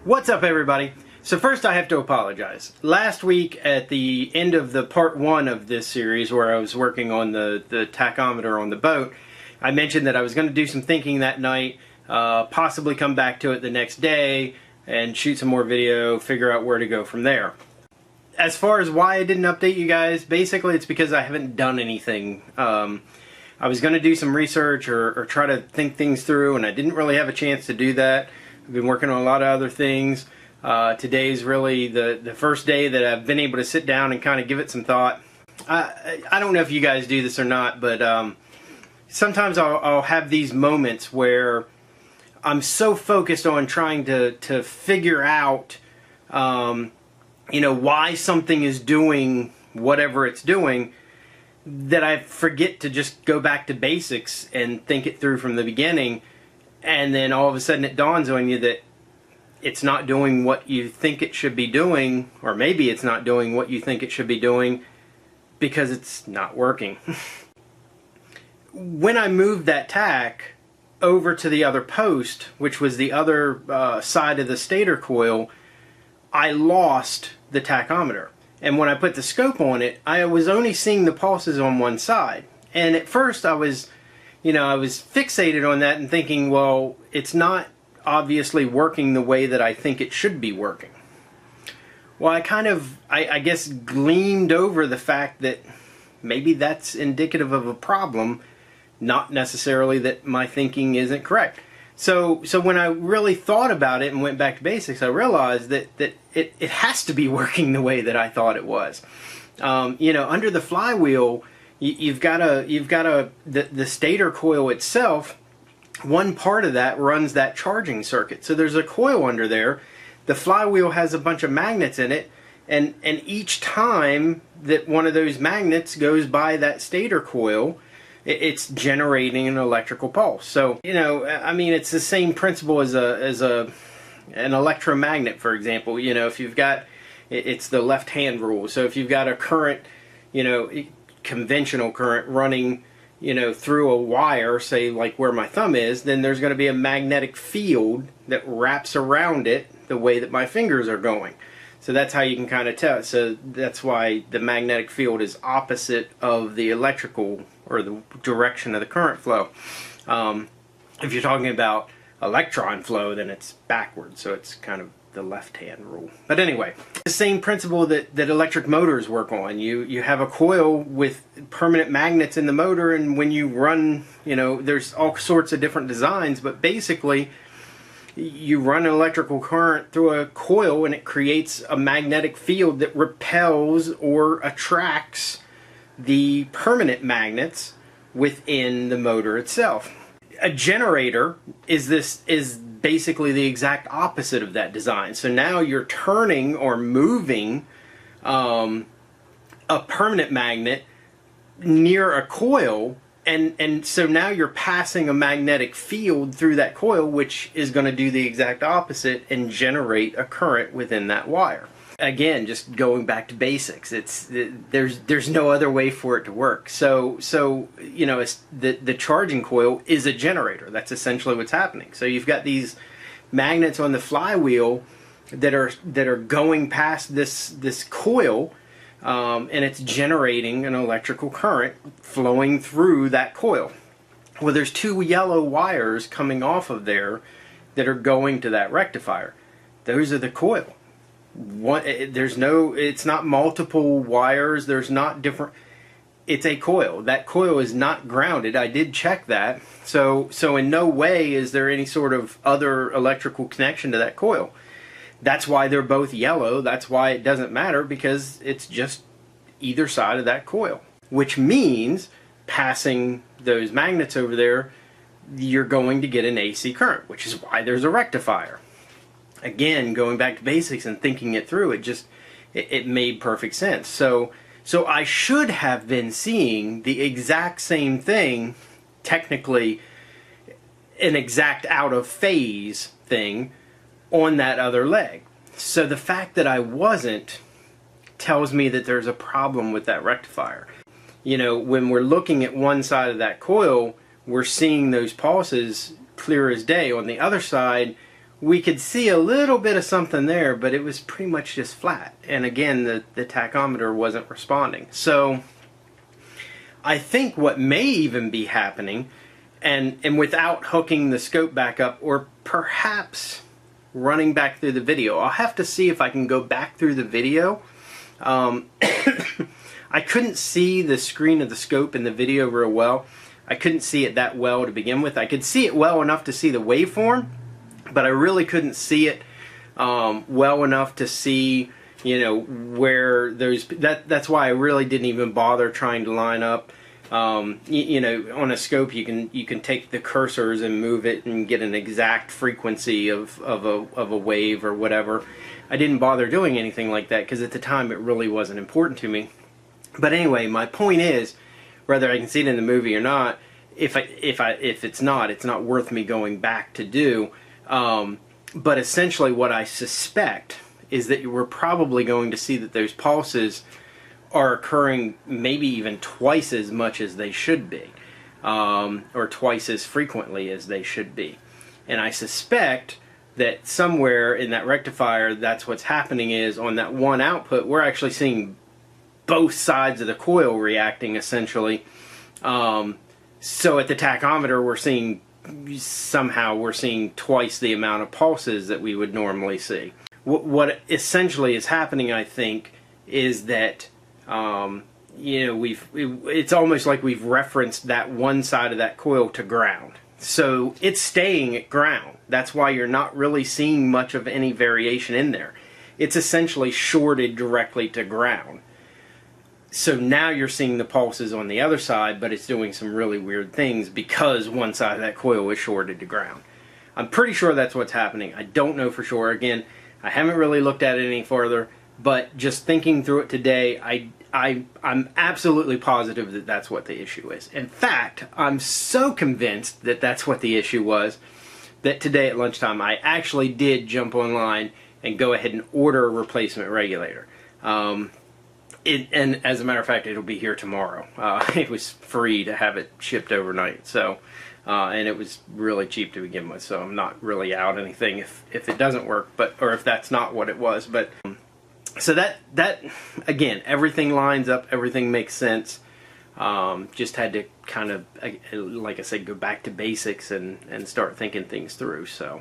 What's up, everybody? So first I have to apologize. Last week at the end of the part 1 of this series where I was working on the tachometer on the boat, I mentioned that I was going to do some thinking that night, possibly come back to it the next day and shoot some more video, figure out where to go from there. As far as why I didn't update you guys, basically it's because I haven't done anything. I was going to do some research or try to think things through, and I didn't really have a chance to do that. I've been working on a lot of other things. Today's really the first day that I've been able to sit down and kind of give it some thought. I don't know if you guys do this or not, but sometimes I'll have these moments where I'm so focused on trying to figure out why something is doing whatever it's doing, that I forget to just go back to basics and think it through from the beginning, and then all of a sudden it dawns on you that it's not doing what you think it should be doing, or maybe it's not doing what you think it should be doing because it's not working. When I moved that tack over to the other post, which was the other side of the stator coil, I lost the tachometer. And when I put the scope on it, I was only seeing the pulses on one side. And at first I was fixated on that and thinking, well, it's not obviously working the way that I think it should be working. Well, I guess gleamed over the fact that maybe that's indicative of a problem, not necessarily that my thinking isn't correct. So when I really thought about it and went back to basics, I realized that it has to be working the way that I thought it was. Under the flywheel, you've got the stator coil itself. One part of that runs that charging circuit. So there's a coil under there. The flywheel has a bunch of magnets in it, and each time that one of those magnets goes by that stator coil, it's generating an electrical pulse. So, it's the same principle as an electromagnet, for example. If you've got, it's the left-hand rule. So if you've got a current, conventional current running, through a wire, say like where my thumb is, then there's going to be a magnetic field that wraps around it the way that my fingers are going. So that's how you can kind of tell. So that's why the magnetic field is opposite of the electrical, or the direction of the current flow. If you're talking about electron flow, then it's backwards, so it's kind of the left-hand rule. But anyway, the same principle that electric motors work on. You have a coil with permanent magnets in the motor, and when you run, there's all sorts of different designs, but basically you run an electrical current through a coil and it creates a magnetic field that repels or attracts the permanent magnets within the motor itself. A generator is basically the exact opposite of that design. So now you're turning or moving a permanent magnet near a coil, and so now you're passing a magnetic field through that coil, which is going to do the exact opposite and generate a current within that wire. Again, just going back to basics, there's no other way for it to work. So the charging coil is a generator. That's essentially what's happening. So you've got these magnets on the flywheel that are going past this coil, and it's generating an electrical current flowing through that coil. Well, there's two yellow wires coming off of there that are going to that rectifier. Those are the coil. It's not multiple wires, there's not different, it's a coil. That coil is not grounded. I did check that. So in no way is there any sort of other electrical connection to that coil. That's why they're both yellow. That's why it doesn't matter, because it's just either side of that coil. Which means passing those magnets over there, you're going to get an AC current, which is why there's a rectifier. Again, going back to basics and thinking it through, it made perfect sense. So I should have been seeing the exact same thing, technically an exact out of phase thing, on that other leg. So the fact that I wasn't tells me that there's a problem with that rectifier. When we're looking at one side of that coil, we're seeing those pulses clear as day. On the other side, we could see a little bit of something there, but it was pretty much just flat. And again, the tachometer wasn't responding. So I think what may even be happening, and without hooking the scope back up, or perhaps running back through the video, I'll have to see if I can go back through the video. I couldn't see the screen of the scope in the video real well. I couldn't see it that well to begin with. I could see it well enough to see the waveform, but I really couldn't see it well enough to see, you know, where there's that's why I really didn't even bother trying to line up. You know, on a scope you can take the cursors and move it and get an exact frequency of a wave or whatever. I didn't bother doing anything like that because at the time it really wasn't important to me. But anyway, my point is, whether I can see it in the movie or not, if it's not worth me going back to do. But essentially what I suspect is that we're probably going to see that those pulses are occurring maybe even twice as much as they should be, or twice as frequently as they should be. And I suspect that somewhere in that rectifier, that's what's happening, is on that one output, we're actually seeing both sides of the coil reacting essentially. So at the tachometer, we're seeing twice the amount of pulses that we would normally see. What essentially is happening, I think, is that you know, it's almost like we've referenced that one side of that coil to ground. So it's staying at ground. That's why you're not really seeing much of any variation in there. It's essentially shorted directly to ground. So now you're seeing the pulses on the other side, but it's doing some really weird things because one side of that coil is shorted to ground. I'm pretty sure that's what's happening. I don't know for sure. Again, I haven't really looked at it any further, but just thinking through it today, I'm absolutely positive that that's what the issue is. In fact, I'm so convinced that that's what the issue was that today at lunchtime I actually did jump online and go ahead and order a replacement regulator. And as a matter of fact, it'll be here tomorrow. It was free to have it shipped overnight, so and it was really cheap to begin with, so I'm not really out anything if it doesn't work, or if that's not what it was. But so that again, everything lines up, everything makes sense. Just had to kind of, like I said, go back to basics and start thinking things through. So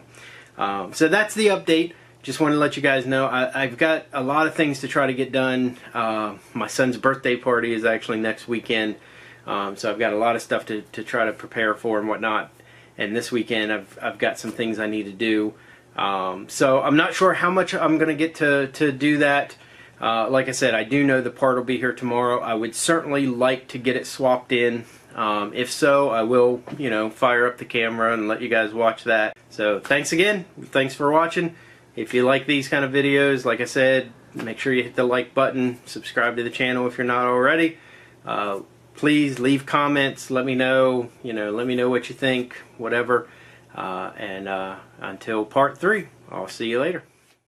so that's the update. Just want to let you guys know I've got a lot of things to try to get done. My son's birthday party is actually next weekend, so I've got a lot of stuff to try to prepare for and whatnot. And this weekend I've got some things I need to do. So I'm not sure how much I'm going to get to do that. Like I said, I do know the part will be here tomorrow. I would certainly like to get it swapped in. If so, I will, you know, fire up the camera and let you guys watch that. So thanks again. Thanks for watching. If you like these kind of videos, like I said, make sure you hit the like button, subscribe to the channel if you're not already. Please leave comments, let me know, let me know what you think, whatever. And until part 3, I'll see you later.